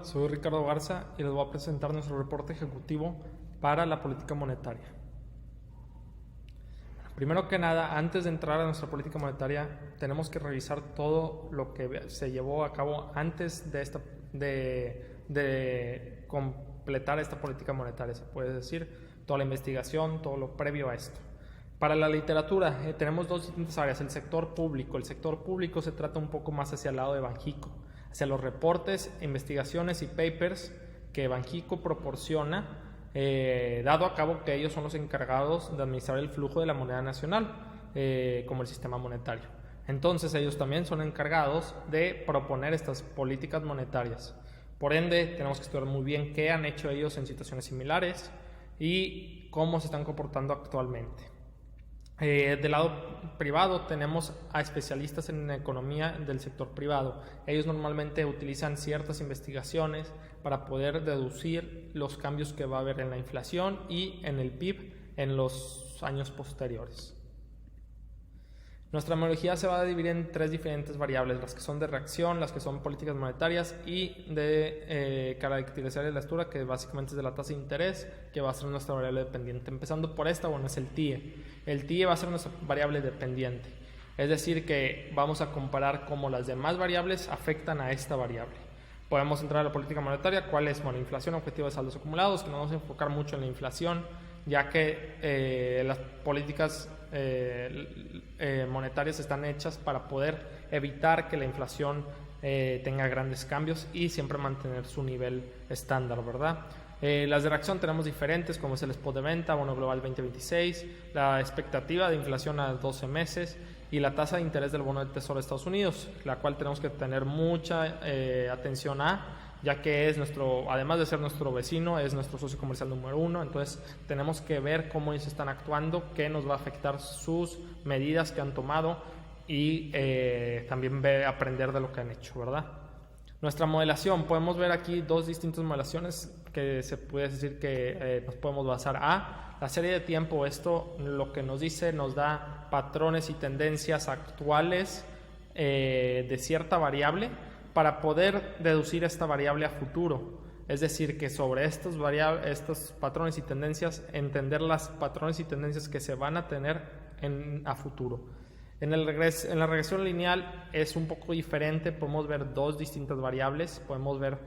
soy Ricardo Garza y les voy a presentar nuestro reporte ejecutivo para la política monetaria. Primero que nada, antes de entrar a nuestra política monetaria, tenemos que revisar todo lo que se llevó a cabo antes de completar esta política monetaria, se puede decir, toda la investigación, todo lo previo a esto. Para la literatura tenemos dos distintas áreas. El sector público. El sector público se trata un poco más hacia el lado de Banxico, hacia los reportes, investigaciones y papers que Banxico proporciona, dado a cabo que ellos son los encargados de administrar el flujo de la moneda nacional, como el sistema monetario. Entonces ellos también son encargados de proponer estas políticas monetarias. Por ende, tenemos que estudiar muy bien qué han hecho ellos en situaciones similares y cómo se están comportando actualmente. Del lado privado tenemos a especialistas en economía del sector privado. Ellos normalmente utilizan ciertas investigaciones para poder deducir los cambios que va a haber en la inflación y en el PIB en los años posteriores. Nuestra metodología se va a dividir en tres diferentes variables: las que son de reacción, las que son políticas monetarias y de caracterizar la lectura, que básicamente es de la tasa de interés, que va a ser nuestra variable dependiente. Empezando por esta, es el TIE. El TIE va a ser nuestra variable dependiente, es decir, que vamos a comparar cómo las demás variables afectan a esta variable. Podemos entrar a la política monetaria, cuál es, inflación, objetivo de saldos acumulados, que nos vamos a enfocar mucho en la inflación, ya que las políticas monetarias están hechas para poder evitar que la inflación tenga grandes cambios y siempre mantener su nivel estándar, ¿verdad? Las de reacción tenemos diferentes, como es el spot de venta, bono global 2026, la expectativa de inflación a 12 meses y la tasa de interés del bono del Tesoro de Estados Unidos, la cual tenemos que tener mucha atención ya que es además de ser nuestro vecino, es nuestro socio comercial número 1, entonces tenemos que ver cómo ellos están actuando, qué nos va a afectar sus medidas que han tomado y también aprender de lo que han hecho, ¿verdad? Nuestra modelación, podemos ver aquí dos distintas modelaciones que se puede decir que nos podemos basar. La serie de tiempo, esto lo que nos dice, nos da patrones y tendencias actuales de cierta variable, para poder deducir esta variable a futuro. Es decir, que sobre estos patrones y tendencias, entender las patrones y tendencias que se van a tener a futuro. En la regresión lineal es un poco diferente, podemos ver dos distintas variables, podemos ver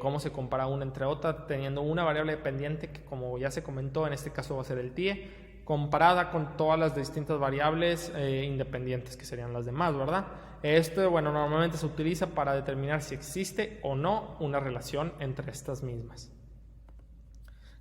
cómo se compara una entre otra, teniendo una variable dependiente que, como ya se comentó, en este caso va a ser el TIE, comparada con todas las distintas variables independientes que serían las demás, ¿verdad? Esto, normalmente se utiliza para determinar si existe o no una relación entre estas mismas.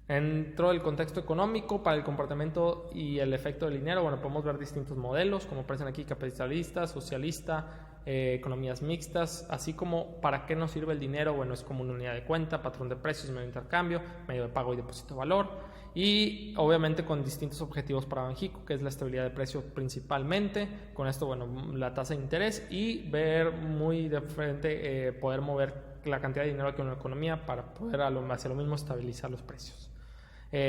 Dentro del contexto económico, para el comportamiento y el efecto del dinero, podemos ver distintos modelos, como aparecen aquí: capitalista, socialista, economías mixtas, así como para qué nos sirve el dinero. Es como una unidad de cuenta, patrón de precios, medio de intercambio, medio de pago y depósito de valor, y obviamente con distintos objetivos para Banxico, que es la estabilidad de precios principalmente. Con esto, la tasa de interés, y ver muy de frente, poder mover la cantidad de dinero que hay en la economía para poder hacia lo mismo estabilizar los precios.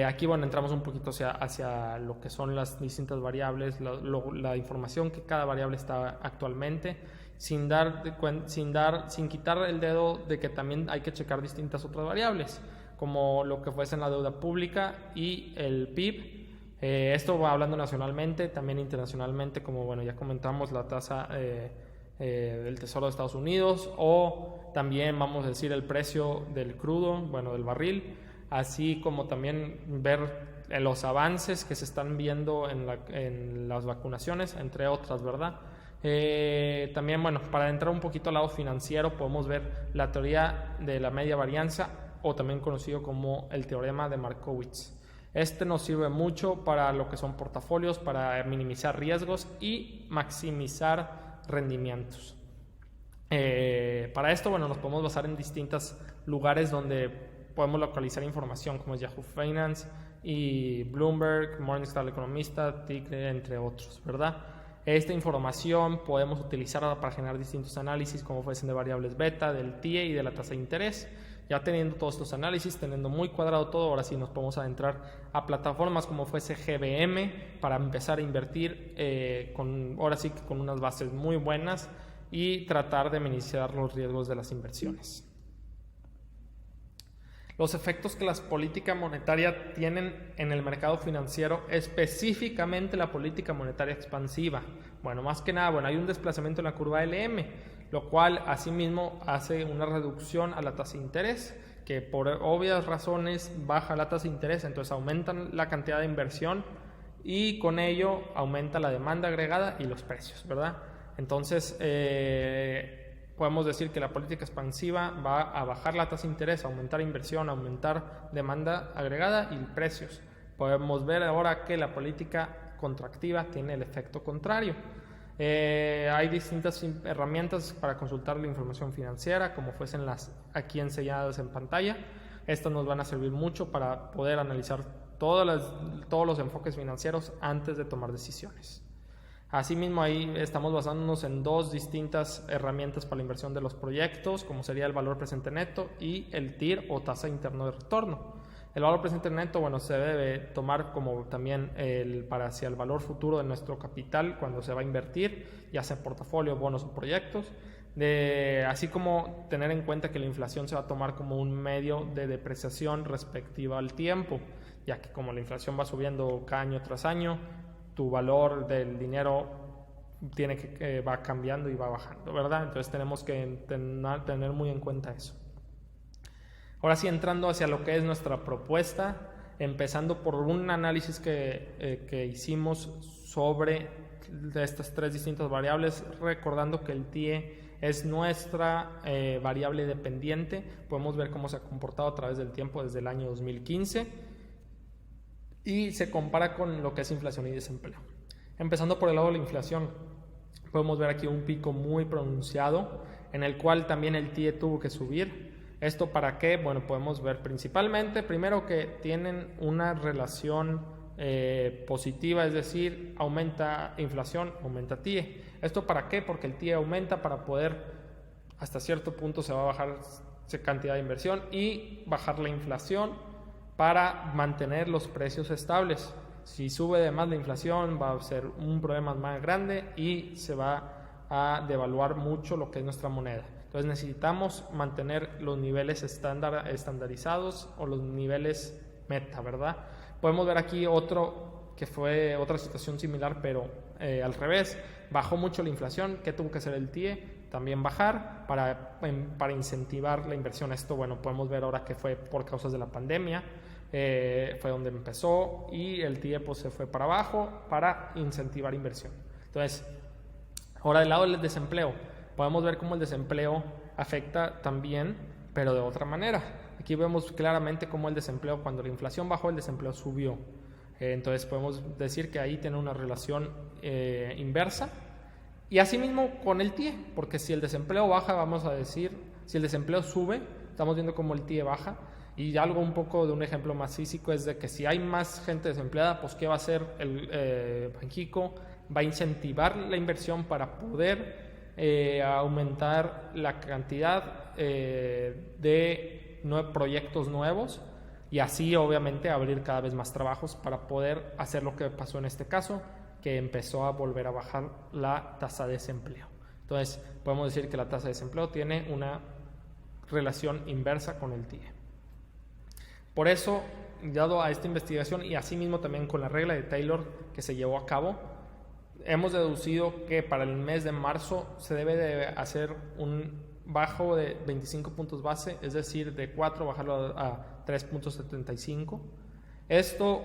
Aquí entramos un poquito hacia lo que son las distintas variables, la información que cada variable está actualmente, sin quitar el dedo de que también hay que checar distintas otras variables, como lo que fuese en la deuda pública y el PIB. Esto va hablando nacionalmente, también internacionalmente, como ya comentamos, la tasa del Tesoro de Estados Unidos, o también vamos a decir el precio del crudo, del barril, así como también ver los avances que se están viendo en las vacunaciones, entre otras, ¿verdad? También, para entrar un poquito al lado financiero, podemos ver la teoría de la media varianza, o también conocido como el teorema de Markowitz. Este nos sirve mucho para lo que son portafolios, para minimizar riesgos y maximizar rendimientos. Para esto, nos podemos basar en distintos lugares donde podemos localizar información, como es Yahoo Finance y Bloomberg, Morningstar, El Economista, Tigre, entre otros, ¿verdad? Esta información podemos utilizarla para generar distintos análisis, como fuesen de variables beta, del TIE y de la tasa de interés. Ya teniendo todos estos análisis, teniendo muy cuadrado todo, ahora sí nos podemos adentrar a plataformas como fuese GBM para empezar a invertir con unas bases muy buenas y tratar de minimizar los riesgos de las inversiones. los efectos que las políticas monetarias tienen en el mercado financiero, específicamente la política monetaria expansiva. Bueno, más que nada, hay un desplazamiento en la curva LM, lo cual asimismo hace una reducción a la tasa de interés, que por obvias razones baja la tasa de interés, entonces aumentan la cantidad de inversión y con ello aumenta la demanda agregada y los precios, ¿verdad? Entonces, podemos decir que la política expansiva va a bajar la tasa de interés, aumentar inversión, aumentar demanda agregada y precios. Podemos ver ahora que la política contractiva tiene el efecto contrario. Hay distintas herramientas para consultar la información financiera, como fuesen las aquí enseñadas en pantalla. Estas nos van a servir mucho para poder analizar todos los enfoques financieros antes de tomar decisiones. Asimismo, ahí estamos basándonos en dos distintas herramientas para la inversión de los proyectos, como sería el valor presente neto y el TIR o tasa interna de retorno. El valor presente neto, se debe tomar como también hacia el valor futuro de nuestro capital cuando se va a invertir, ya sea en portafolio, bonos o proyectos. Así como tener en cuenta que la inflación se va a tomar como un medio de depreciación respectiva al tiempo, ya que como la inflación va subiendo cada año tras año, tu valor del dinero va cambiando y va bajando, ¿verdad? Entonces tenemos que tener muy en cuenta eso. Ahora sí, entrando hacia lo que es nuestra propuesta, empezando por un análisis que hicimos sobre estas tres distintas variables, recordando que el TIE es nuestra variable dependiente. Podemos ver cómo se ha comportado a través del tiempo desde el año 2015 y se compara con lo que es inflación y desempleo. Empezando por el lado de la inflación, podemos ver aquí un pico muy pronunciado en el cual también el TIE tuvo que subir. ¿Esto para qué? Podemos ver principalmente, primero, que tienen una relación positiva, es decir, aumenta inflación, aumenta TIE. ¿Esto para qué? Porque el TIE aumenta para poder, hasta cierto punto se va a bajar esa cantidad de inversión y bajar la inflación para mantener los precios estables. Si sube de más la inflación va a ser un problema más grande y se va a devaluar mucho lo que es nuestra moneda. Entonces necesitamos mantener los niveles estandarizados o los niveles meta, ¿verdad? Podemos ver aquí otro que fue otra situación similar, pero al revés. Bajó mucho la inflación. ¿Qué tuvo que hacer el TIE? También bajar para incentivar la inversión. Esto, podemos ver ahora que fue por causas de la pandemia. Fue donde empezó y el TIE se fue para abajo para incentivar inversión. Entonces, ahora del lado del desempleo, podemos ver cómo el desempleo afecta también, pero de otra manera. Aquí vemos claramente cómo el desempleo, cuando la inflación bajó, el desempleo subió. Entonces podemos decir que ahí tiene una relación inversa. Y asimismo con el TIE, porque si el desempleo baja, vamos a decir, si el desempleo sube, estamos viendo cómo el TIE baja. Y algo un poco de un ejemplo más físico es de que si hay más gente desempleada, pues ¿qué va a hacer el Banxico? Va a incentivar la inversión para poder aumentar la cantidad de proyectos nuevos y así obviamente abrir cada vez más trabajos para poder hacer lo que pasó en este caso, que empezó a volver a bajar la tasa de desempleo. Entonces podemos decir que la tasa de desempleo tiene una relación inversa con el TIE. Por eso, dado a esta investigación y asimismo también con la regla de Taylor que se llevó a cabo, hemos deducido que para el mes de marzo se debe de hacer un bajo de 25 puntos base, es decir, de 4 bajarlo a 3.75. Esto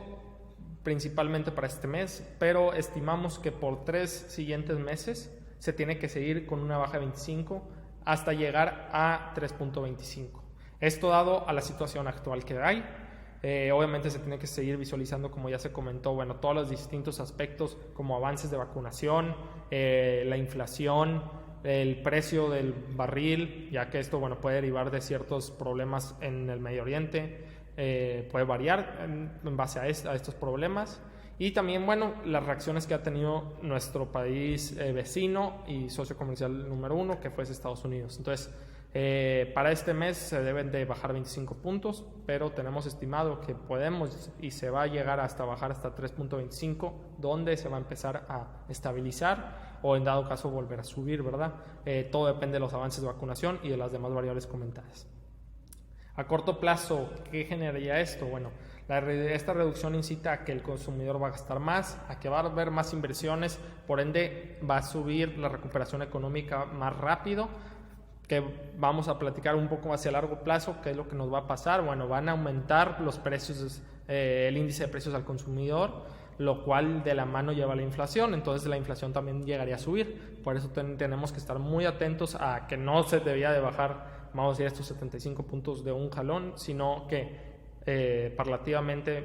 principalmente para este mes, pero estimamos que por 3 siguientes meses se tiene que seguir con una baja de 25 hasta llegar a 3.25. Esto dado a la situación actual que hay. Obviamente se tiene que seguir visualizando, como ya se comentó, todos los distintos aspectos como avances de vacunación, la inflación, el precio del barril, ya que esto puede derivar de ciertos problemas en el Medio Oriente, puede variar en base a estos problemas y también las reacciones que ha tenido nuestro país vecino y socio comercial número 1, que fue Estados Unidos. Entonces, para este mes se deben de bajar 25 puntos, pero tenemos estimado que podemos y se va a llegar hasta bajar hasta 3.25, donde se va a empezar a estabilizar o en dado caso volver a subir, ¿verdad? Todo depende de los avances de vacunación y de las demás variables comentadas. A corto plazo, ¿qué generaría esto? Bueno, esta reducción incita a que el consumidor va a gastar más, a que va a haber más inversiones, por ende va a subir la recuperación económica más rápido, que vamos a platicar un poco hacia largo plazo, qué es lo que nos va a pasar. Bueno, van a aumentar los precios, el índice de precios al consumidor, lo cual de la mano lleva a la inflación, entonces la inflación también llegaría a subir. Por eso tenemos que estar muy atentos a que no se debía de bajar, vamos a decir, estos 75 puntos de un jalón, sino que paulatinamente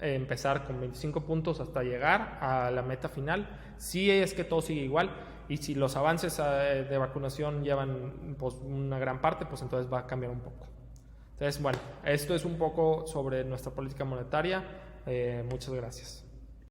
empezar con 25 puntos hasta llegar a la meta final, si es que todo sigue igual, y si los avances de vacunación llevan pues, una gran parte, pues entonces va a cambiar un poco. Entonces, bueno, esto es un poco sobre nuestra política monetaria. Muchas gracias.